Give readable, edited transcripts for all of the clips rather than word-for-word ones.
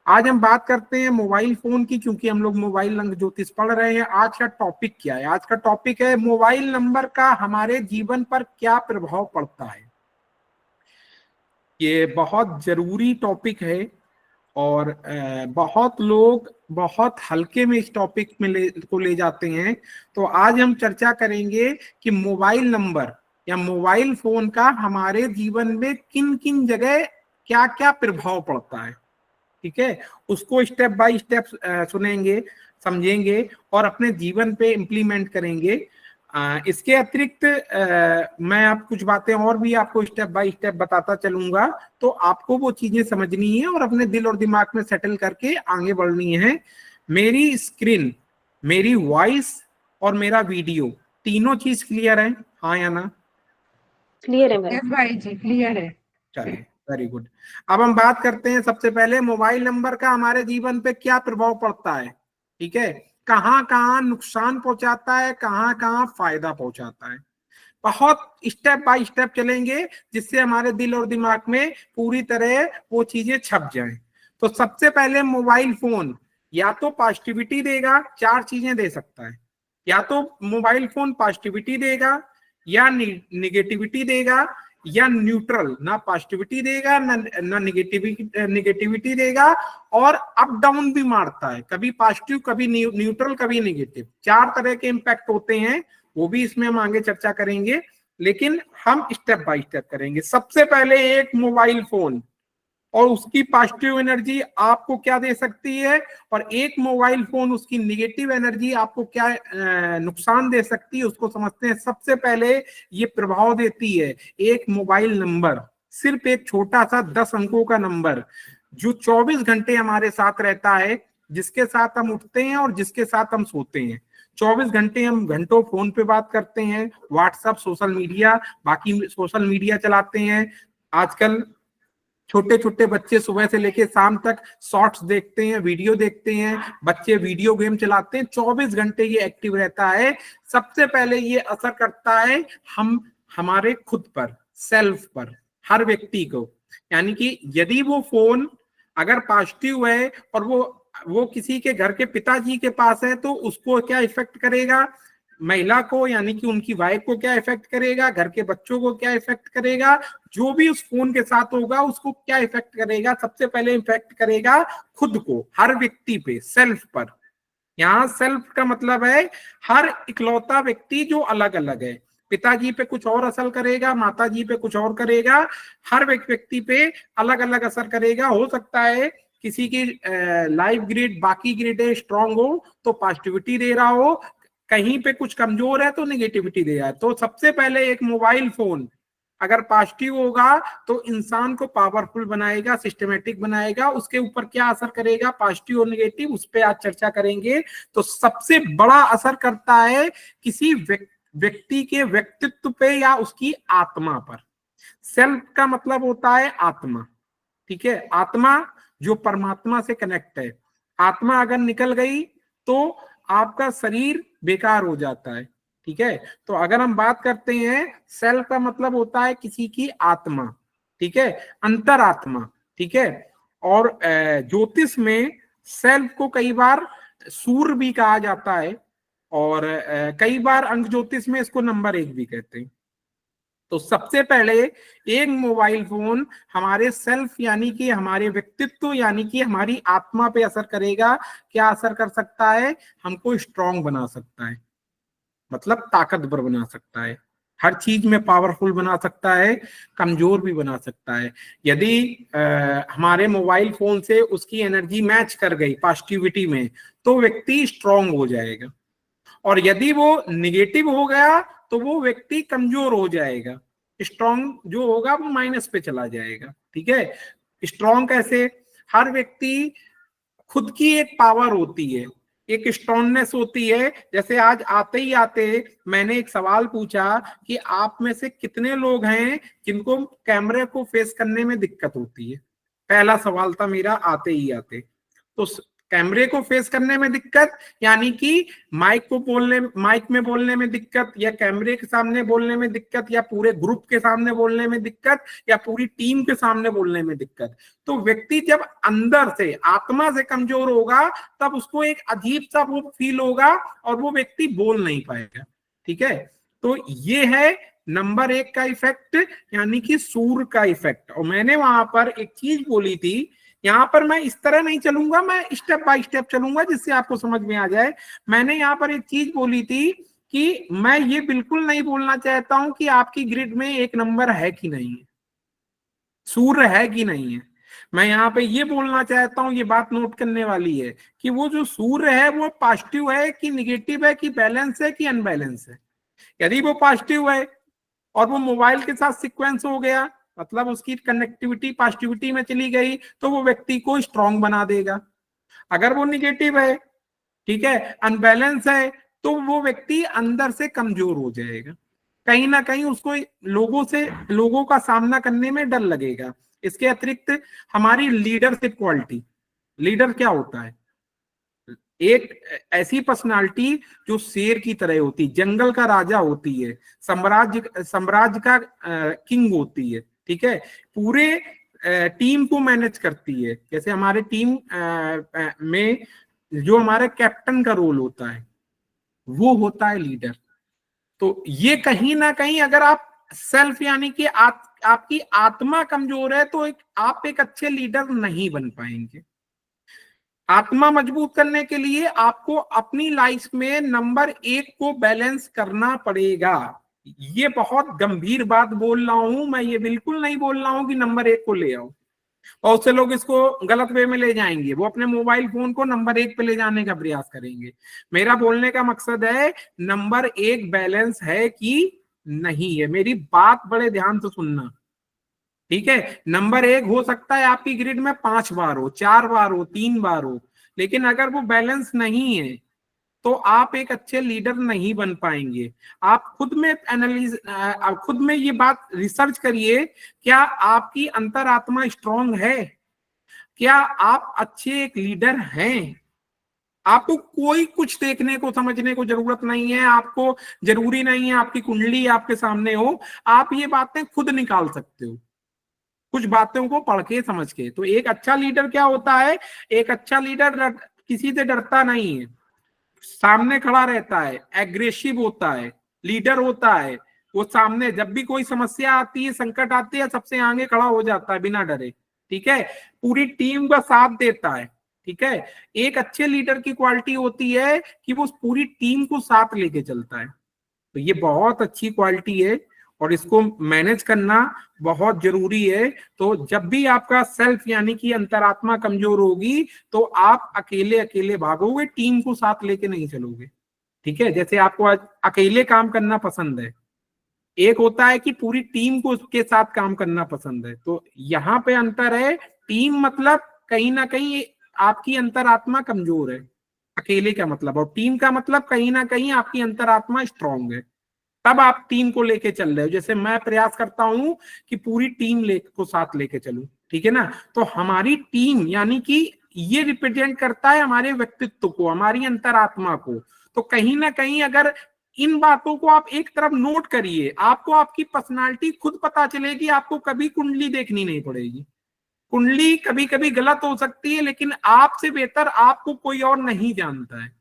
आज हम बात करते हैं मोबाइल फोन की, क्योंकि हम लोग मोबाइल अंक ज्योतिष पढ़ रहे हैं। आज का टॉपिक क्या है? आज का टॉपिक है मोबाइल नंबर का हमारे जीवन पर क्या प्रभाव पड़ता है। ये बहुत जरूरी टॉपिक है और बहुत लोग बहुत हल्के में इस टॉपिक में को ले जाते हैं। तो आज हम चर्चा करेंगे कि मोबाइल नंबर या मोबाइल फोन का हमारे जीवन में किन किन जगह क्या क्या प्रभाव पड़ता है। ठीक है, उसको स्टेप बाय स्टेप सुनेंगे, समझेंगे और अपने जीवन पे इम्प्लीमेंट करेंगे। इसके अतिरिक्त मैं आप कुछ बातें और भी आपको स्टेप बाय स्टेप बताता चलूंगा, तो आपको वो चीजें समझनी है और अपने दिल और दिमाग में सेटल करके आगे बढ़नी है। मेरी स्क्रीन, मेरी वॉइस और मेरा वीडियो, तीनों चीज क्लियर है? हाँ या ना? क्लियर है भाई? यस भाई जी, क्लियर है। चलिए, वेरी गुड। अब हम बात करते हैं सबसे पहले मोबाइल नंबर का हमारे जीवन पे क्या प्रभाव पड़ता है। ठीक है, कहाँ कहाँ नुकसान पहुंचाता है, कहाँ कहाँ फायदा पहुंचाता है। बहुत स्टेप बाय स्टेप चलेंगे जिससे हमारे दिल और दिमाग में पूरी तरह वो चीजें छप जाएं। तो सबसे पहले मोबाइल फोन या तो पॉजिटिविटी देगा, चार चीजें दे सकता है। या तो मोबाइल फोन पॉजिटिविटी देगा, या निगेटिविटी देगा, या न्यूट्रल, ना पॉजिटिविटी देगा ना निगेटिविटी देगा, और अप डाउन भी मारता है, कभी पॉजिटिव कभी न्यूट्रल कभी निगेटिव। चार तरह के इम्पैक्ट होते हैं, वो भी इसमें हम आगे चर्चा करेंगे, लेकिन हम स्टेप बाय स्टेप करेंगे। सबसे पहले एक मोबाइल फोन और उसकी पॉजिटिव एनर्जी आपको क्या दे सकती है, और एक मोबाइल फोन उसकी निगेटिव एनर्जी आपको क्या नुकसान दे सकती है, उसको समझते हैं। सबसे पहले ये प्रभाव देती है एक मोबाइल नंबर, सिर्फ एक छोटा सा 10 अंकों का नंबर जो 24 घंटे हमारे साथ रहता है, जिसके साथ हम उठते हैं और जिसके साथ हम सोते हैं। 24 घंटे हम घंटों फोन पे बात करते हैं, व्हाट्सएप, सोशल मीडिया, बाकी सोशल मीडिया चलाते हैं। आजकल छोटे छोटे बच्चे सुबह से लेके शाम तक शॉर्ट्स देखते हैं, वीडियो देखते हैं, बच्चे वीडियो गेम चलाते हैं, 24 घंटे ये एक्टिव रहता है। सबसे पहले ये असर करता है हम हमारे खुद पर, सेल्फ पर, हर व्यक्ति को। यानी कि यदि वो फोन अगर पॉजिटिव है और वो किसी के घर के पिताजी के पास है, तो उसको क्या इफेक्ट करेगा, महिला को यानी कि उनकी वाइफ को क्या इफेक्ट करेगा, घर के बच्चों को क्या इफेक्ट करेगा, जो भी उस फोन के साथ होगा उसको क्या इफेक्ट करेगा। सबसे पहले इफेक्ट करेगा खुद को, हर व्यक्ति पे, सेल्फ पर। यहाँ सेल्फ का मतलब है हर इकलौता व्यक्ति जो अलग अलग है। पिताजी पे कुछ और असर करेगा, माताजी पे कुछ और करेगा, हर व्यक्ति पे अलग अलग असर करेगा। हो सकता है किसी की लाइफ ग्रिड बाकी ग्रिड स्ट्रांग हो तो पॉजिटिविटी दे रहा हो, कहीं पे कुछ कमजोर है तो निगेटिविटी दे रहा है। तो सबसे पहले एक मोबाइल फोन अगर पॉजिटिव होगा तो इंसान को पावरफुल बनाएगा, सिस्टमेटिक बनाएगा। उसके ऊपर क्या असर करेगा, पॉजिटिव और नेगेटिव, उस पर आज चर्चा करेंगे। तो सबसे बड़ा असर करता है किसी व्यक्ति के व्यक्तित्व पे या उसकी आत्मा पर। सेल्फ का मतलब होता है आत्मा। ठीक है, आत्मा जो परमात्मा से कनेक्ट है। आत्मा अगर निकल गई तो आपका शरीर बेकार हो जाता है। ठीक है, तो अगर हम बात करते हैं, सेल्फ का मतलब होता है किसी की आत्मा। ठीक है, अंतरात्मा। ठीक है, और ज्योतिष में सेल्फ को कई बार सूर्य भी कहा जाता है, और कई बार अंक ज्योतिष में इसको नंबर 1 भी कहते हैं। तो सबसे पहले एक मोबाइल फोन हमारे सेल्फ यानी कि हमारे व्यक्तित्व यानी कि हमारी आत्मा पे असर करेगा। क्या असर कर सकता है, हमको स्ट्रांग बना सकता है, मतलब ताकतवर बना सकता है, हर चीज में पावरफुल बना सकता है, कमजोर भी बना सकता है। यदि हमारे मोबाइल फोन से उसकी एनर्जी मैच कर गई पॉजिटिविटी में तो व्यक्ति स्ट्रांग हो जाएगा, और यदि वो निगेटिव हो गया तो वो व्यक्ति कमजोर हो जाएगा। स्ट्रांग जो होगा वो माइनस पे चला जाएगा। ठीक है, स्ट्रांग कैसे, हर व्यक्ति खुद की एक पावर होती है, एक स्ट्रांगनेस होती है। जैसे आज आते ही आते मैंने एक सवाल पूछा कि आप में से कितने लोग हैं जिनको कैमरे को फेस करने में दिक्कत होती है। पहला सवाल था मेरा आते ही आते। तो कैमरे को फेस करने में दिक्कत, यानी कि माइक में बोलने में दिक्कत, या कैमरे के सामने बोलने में दिक्कत, या पूरे ग्रुप के सामने बोलने में दिक्कत, या पूरी टीम के सामने बोलने में दिक्कत। तो व्यक्ति जब अंदर से आत्मा से कमजोर होगा तब उसको एक अजीब सा वो फील होगा और वो व्यक्ति बोल नहीं पाएगा। ठीक है, तो ये है नंबर 1 का इफेक्ट, यानी कि सूर्य का इफेक्ट। और मैंने वहां पर एक चीज बोली थी, यहाँ पर मैं इस तरह नहीं चलूंगा, मैं स्टेप बाय स्टेप चलूंगा जिससे आपको समझ में आ जाए। मैंने यहाँ पर एक चीज बोली थी कि मैं ये बिल्कुल नहीं बोलना चाहता हूं कि आपकी ग्रिड में 1 नंबर है कि नहीं है, सूर्य है कि नहीं है। मैं यहाँ पे ये बोलना चाहता हूँ, ये बात नोट करने वाली है कि वो जो सूर्य है वो पॉजिटिव है कि निगेटिव है, कि बैलेंस है कि अनबैलेंस है। यदि वो पॉजिटिव है और वो मोबाइल के साथ सीक्वेंस हो गया, मतलब उसकी कनेक्टिविटी पॉजिटिविटी में चली गई, तो वो व्यक्ति को स्ट्रांग बना देगा। अगर वो निगेटिव है, ठीक है, अनबैलेंस है, तो वो व्यक्ति अंदर से कमजोर हो जाएगा। कहीं ना कहीं उसको लोगों का सामना करने में डर लगेगा। इसके अतिरिक्त हमारी लीडरशिप क्वालिटी, लीडर क्या होता है? एक ऐसी पर्सनालिटी जो शेर की तरह होती, जंगल का राजा होती है, साम्राज्य का किंग होती है। ठीक है, पूरे टीम को मैनेज करती है। जैसे हमारे टीम में जो हमारे कैप्टन का रोल होता है वो होता है लीडर। तो ये कहीं ना कहीं अगर आप सेल्फ यानी कि आपकी आत्मा कमजोर है तो आप एक अच्छे लीडर नहीं बन पाएंगे। आत्मा मजबूत करने के लिए आपको अपनी लाइफ में नंबर 1 को बैलेंस करना पड़ेगा। ये बहुत गंभीर बात बोल रहा हूं मैं, ये बिल्कुल नहीं बोल रहा हूं कि नंबर 1 को ले आओ। बहुत से लोग इसको गलत वे में ले जाएंगे, वो अपने मोबाइल फोन को नंबर 1 पे ले जाने का प्रयास करेंगे। मेरा बोलने का मकसद है नंबर 1 बैलेंस है कि नहीं है। मेरी बात बड़े ध्यान से सुनना, ठीक है। नंबर 1 हो सकता है आपकी ग्रिड में 5 बार हो, 4 बार हो, 3 बार हो, लेकिन अगर वो बैलेंस नहीं है तो आप एक अच्छे लीडर नहीं बन पाएंगे। आप खुद में ये बात रिसर्च करिए, क्या आपकी अंतरात्मा स्ट्रांग है? क्या आप अच्छे एक लीडर हैं? आपको कोई कुछ देखने को समझने को जरूरत नहीं है, आपको जरूरी नहीं है आपकी कुंडली आपके सामने हो, आप ये बातें खुद निकाल सकते हो कुछ बातों को पढ़ के समझ के। तो एक अच्छा लीडर क्या होता है? एक अच्छा लीडर किसी से डरता नहीं है, सामने खड़ा रहता है, एग्रेसिव होता है, लीडर होता है। वो सामने जब भी कोई समस्या आती है, संकट आती है, सबसे आगे खड़ा हो जाता है बिना डरे। ठीक है, पूरी टीम का साथ देता है। ठीक है, एक अच्छे लीडर की क्वालिटी होती है कि वो पूरी टीम को साथ लेके चलता है। तो ये बहुत अच्छी क्वालिटी है और इसको मैनेज करना बहुत जरूरी है। तो जब भी आपका सेल्फ यानी कि अंतरात्मा कमजोर होगी तो आप अकेले अकेले भागोगे, टीम को साथ लेके नहीं चलोगे। ठीक है, जैसे आपको अकेले काम करना पसंद है, एक होता है कि पूरी टीम को उसके साथ काम करना पसंद है। तो यहाँ पे अंतर है, टीम मतलब कहीं ना कहीं आपकी अंतरात्मा कमजोर है, अकेले का मतलब, और टीम का मतलब कहीं ना कहीं आपकी अंतरात्मा स्ट्रांग है, तब आप टीम को लेके चल रहे हो। जैसे मैं प्रयास करता हूं कि पूरी टीम को साथ लेके चलूं, ठीक है ना। तो हमारी टीम यानी कि ये रिप्रेजेंट करता है हमारे व्यक्तित्व को, हमारी अंतरात्मा को। तो कहीं ना कहीं अगर इन बातों को आप एक तरफ नोट करिए, आपको आपकी पर्सनालिटी खुद पता चलेगी, आपको कभी कुंडली देखनी नहीं पड़ेगी। कुंडली कभी कभी गलत हो सकती है, लेकिन आपसे बेहतर आपको कोई और नहीं जानता है।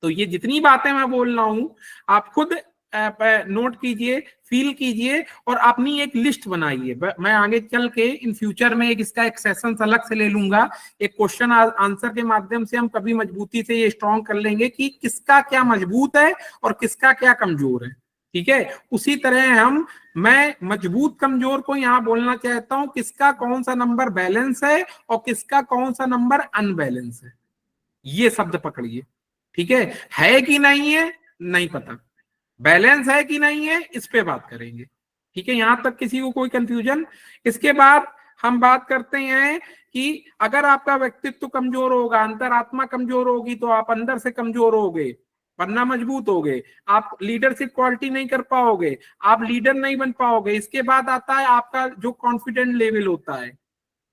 तो ये जितनी बातें मैं बोल रहा हूं आप खुद नोट कीजिए, फील कीजिए और अपनी एक लिस्ट बनाइए। मैं आगे चल के इन फ्यूचर में इसका एक सेशन अलग से ले लूंगा, एक क्वेश्चन आंसर के माध्यम से हम कभी मजबूती से ये स्ट्रॉन्ग कर लेंगे कि किसका क्या मजबूत है और किसका क्या कमजोर है। ठीक है, उसी तरह मैं मजबूत कमजोर को यहाँ बोलना चाहता हूँ, किसका कौन सा नंबर बैलेंस है और किसका कौन सा नंबर अनबैलेंस है, ये शब्द पकड़िए। ठीक है कि नहीं है नहीं पता, बैलेंस है कि नहीं है इस पे बात करेंगे। ठीक है, यहां तक किसी को कोई कंफ्यूजन? इसके बाद हम बात करते हैं कि अगर आपका व्यक्तित्व कमजोर होगा, अंतरात्मा कमजोर होगी, तो आप अंदर से कमजोर होगे, वरना मजबूत होगे, आप लीडरशिप क्वालिटी नहीं कर पाओगे, आप लीडर नहीं बन पाओगे। इसके बाद आता है आपका जो कॉन्फिडेंट लेवल होता है,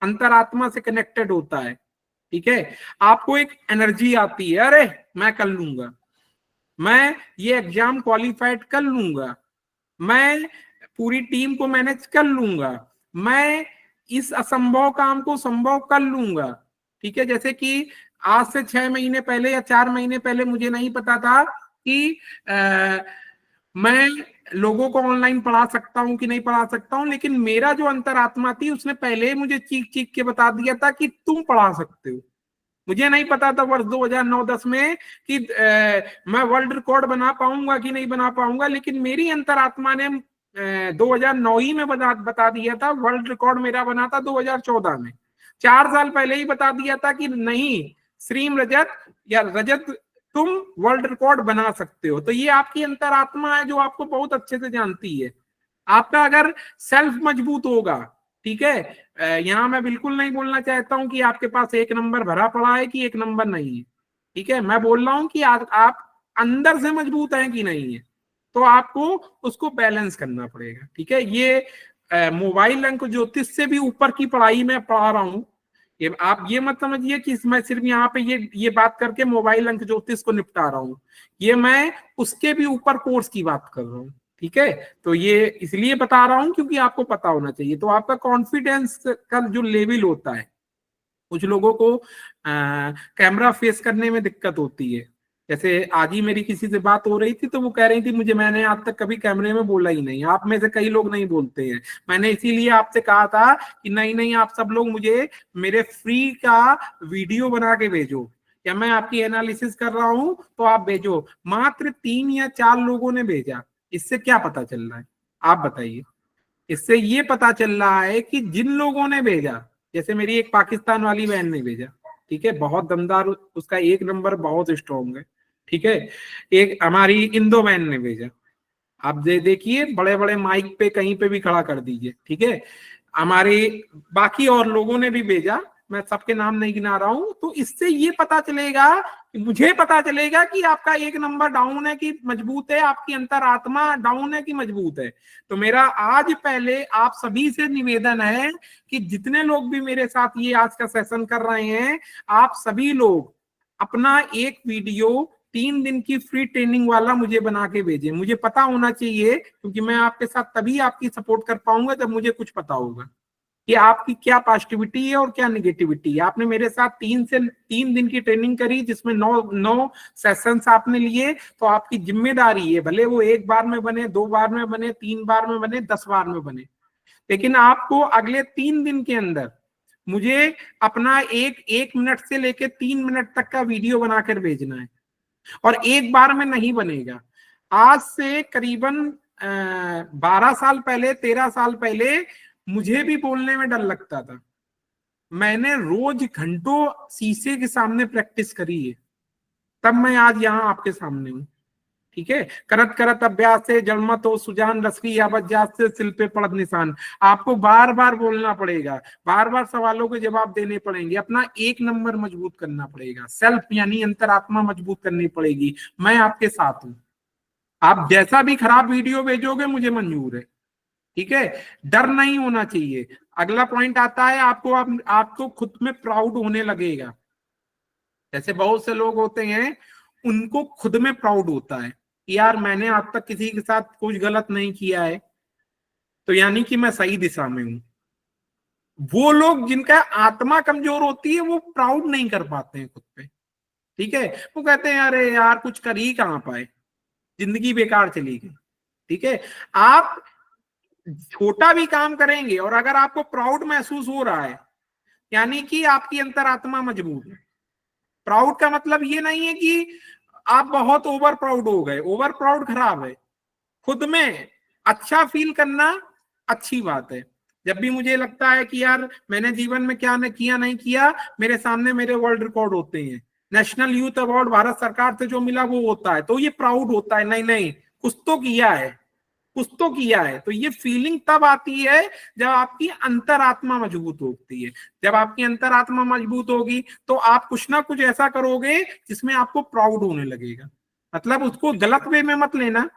अंतरात्मा से कनेक्टेड होता है। ठीक है, आपको एक एनर्जी आती है, अरे मैं कर लूंगा, मैं ये एग्जाम क्वालिफाइड कर लूंगा, मैं पूरी टीम को मैनेज कर लूंगा, मैं इस असंभव काम को संभव कर लूंगा। ठीक है, जैसे कि आज से 6 महीने पहले या 4 महीने पहले मुझे नहीं पता था कि मैं लोगों को ऑनलाइन पढ़ा सकता हूं कि नहीं पढ़ा सकता हूं, लेकिन मेरा जो अंतरात्मा थी उसने पहले ही मुझे चीख चीख के बता दिया था कि तुम पढ़ा सकते हो। मुझे नहीं पता था वर्ष 2009-10 में कि मैं वर्ल्ड रिकॉर्ड बना पाऊंगा कि नहीं बना पाऊंगा, लेकिन मेरी अंतरात्मा ने 2009 ही में बता दिया था। वर्ल्ड रिकॉर्ड मेरा बना था 2014 में। 4 साल पहले ही बता दिया था कि नहीं श्रीम रजत या रजत तुम वर्ल्ड रिकॉर्ड बना सकते हो। तो ये आपकी अंतरात्मा है जो आपको बहुत अच्छे से जानती है। आपका अगर सेल्फ मजबूत होगा, ठीक है, यहाँ मैं बिल्कुल नहीं बोलना चाहता हूं कि आपके पास 1 नंबर भरा पड़ा है कि 1 नंबर नहीं है। ठीक है, मैं बोल रहा हूं कि आप अंदर से मजबूत हैं कि नहीं है, तो आपको उसको बैलेंस करना पड़ेगा। ठीक है, ये मोबाइल अंक ज्योतिष से भी ऊपर की पढ़ाई में पढ़ा रहा हूं। ये आप ये मत समझिए कि मैं सिर्फ यहाँ पे ये बात करके मोबाइल अंक ज्योतिष को निपटा रहा हूँ, ये मैं उसके भी ऊपर कोर्स की बात कर रहा हूँ। ठीक है, तो ये इसलिए बता रहा हूं क्योंकि आपको पता होना चाहिए। तो आपका कॉन्फिडेंस का जो लेवल होता है, कुछ लोगों को कैमरा फेस करने में दिक्कत होती है। जैसे आज ही मेरी किसी से बात हो रही थी तो वो कह रही थी मैंने आज तक कभी कैमरे में बोला ही नहीं। आप में से कई लोग नहीं बोलते हैं, मैंने इसीलिए आपसे कहा था कि नहीं आप सब लोग मुझे मेरे फ्री का वीडियो बना के भेजो, या मैं आपकी एनालिसिस कर रहा हूं तो आप भेजो। मात्र 3 या 4 लोगों ने भेजा। इससे क्या पता चल रहा है आप बताइए? इससे ये पता चल रहा है कि जिन लोगों ने भेजा, जैसे मेरी एक पाकिस्तान वाली बहन ने भेजा, ठीक है, बहुत दमदार, उसका 1 नंबर बहुत स्ट्रॉन्ग है। ठीक है, एक हमारी इंदो बहन ने भेजा, आप देखिए बड़े बड़े माइक पे कहीं पे भी खड़ा कर दीजिए। ठीक है, हमारे बाकी और लोगों ने भी भेजा, मैं सबके नाम नहीं गिना रहा हूं। तो इससे ये पता चलेगा, मुझे पता चलेगा कि आपका 1 नंबर डाउन है कि मजबूत है, आपकी अंतरात्मा डाउन है कि मजबूत है। तो मेरा आज पहले आप सभी से निवेदन है कि जितने लोग भी मेरे साथ ये आज का सेशन कर रहे हैं, आप सभी लोग अपना एक वीडियो 3 दिन की फ्री ट्रेनिंग वाला मुझे बना के भेजें। मुझे पता होना चाहिए, क्योंकि मैं आपके साथ तभी आपकी सपोर्ट कर पाऊंगा जब मुझे कुछ पता होगा कि आपकी क्या पॉजिटिविटी है और क्या निगेटिविटी है। आपने मेरे साथ 3 दिन की ट्रेनिंग करी, जिसमें 9 सेशंस आपने लिए, तो आपकी जिम्मेदारी है, भले वो 1 बार में बने, 2 बार में बने, 3 बार में बने, 10 बार में बने, लेकिन आपको अगले 3 दिन के अंदर मुझे अपना एक मिनट से लेकर 3 मिनट तक का वीडियो बनाकर भेजना है। और 1 बार में नहीं बनेगा। आज से करीबन 12 साल पहले, 13 साल पहले मुझे भी बोलने में डर लगता था। मैंने रोज घंटों शीशे के सामने प्रैक्टिस करी है, तब मैं आज यहाँ आपके सामने हूँ। ठीक है, करत करत अभ्यास से जलमत हो सुजान, रसकी आवाज से सिल पे पड़त निशान। आपको बार बार बोलना पड़ेगा, बार बार सवालों के जवाब देने पड़ेंगे, अपना 1 नंबर मजबूत करना पड़ेगा, सेल्फ यानी अंतरात्मा मजबूत करनी पड़ेगी। मैं आपके साथ हूं, आप जैसा भी खराब वीडियो भेजोगे मुझे मंजूर है। ठीक है, डर नहीं होना चाहिए। अगला पॉइंट आता है, आपको खुद में प्राउड होने लगेगा। जैसे बहुत से लोग होते हैं, उनको खुद में प्राउड होता है कि यार मैंने आज तक किसी के साथ कुछ गलत नहीं किया है, तो यानी कि मैं सही दिशा में हूं। वो लोग जिनका आत्मा कमजोर होती है वो प्राउड नहीं कर पाते हैं खुद पे। ठीक है, वो कहते हैं अरे यार कुछ कर ही कहां पाए, जिंदगी बेकार चली गई। ठीक है, आप छोटा भी काम करेंगे और अगर आपको प्राउड महसूस हो रहा है, यानी कि आपकी अंतरात्मा मजबूत है। प्राउड का मतलब ये नहीं है कि आप बहुत ओवर प्राउड हो गए, ओवर प्राउड खराब है। खुद में अच्छा फील करना अच्छी बात है। जब भी मुझे लगता है कि यार मैंने जीवन में क्या किया नहीं किया, मेरे सामने मेरे वर्ल्ड रिकॉर्ड होते हैं, नेशनल यूथ अवार्ड भारत सरकार से जो मिला वो होता है, तो ये प्राउड होता है, नहीं कुछ तो किया है, कुछ तो किया है। तो ये फीलिंग तब आती है जब आपकी अंतरात्मा मजबूत होती है। जब आपकी अंतरात्मा मजबूत होगी तो आप कुछ ना कुछ ऐसा करोगे जिसमें आपको प्राउड होने लगेगा। मतलब उसको गलत वे में मत लेना,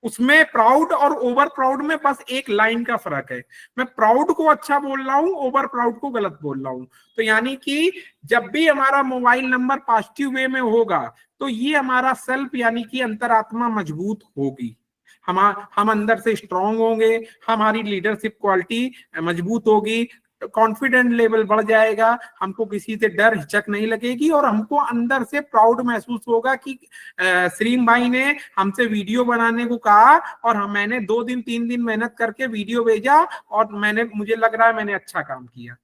उसमें प्राउड और ओवर प्राउड में बस एक लाइन का फर्क है। मैं प्राउड को अच्छा बोल रहा हूं, ओवर प्राउड को गलत बोल रहा हूं। तो यानी कि जब भी हमारा मोबाइल नंबर पॉजिटिव वे में होगा तो ये हमारा सेल्फ यानी कि अंतरात्मा मजबूत होगी, हम अंदर से स्ट्रांग होंगे, हमारी लीडरशिप क्वालिटी मजबूत होगी, कॉन्फिडेंट लेवल बढ़ जाएगा, हमको किसी से डर हिचक नहीं लगेगी और हमको अंदर से प्राउड महसूस होगा कि सलीम भाई ने हमसे वीडियो बनाने को कहा और मैंने 2 दिन 3 दिन मेहनत करके वीडियो भेजा और मुझे लग रहा है मैंने अच्छा काम किया।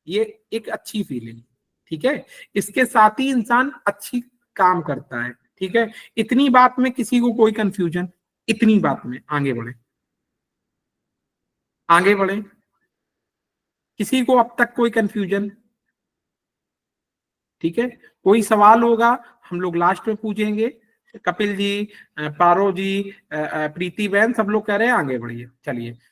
ये एक अच्छी फीलिंग, ठीक है। इसके साथ ही इंसान अच्छी काम करता है, ठीक है। इतनी बात में किसी को कोई कंफ्यूजन? इतनी बात में आगे बढ़े, आगे बढ़े। किसी को अब तक कोई कंफ्यूजन? ठीक है, कोई सवाल होगा हम लोग लास्ट में पूछेंगे। कपिल जी, पारो जी, प्रीति बहन, सब लोग कह रहे हैं आगे बढ़िए। चलिए।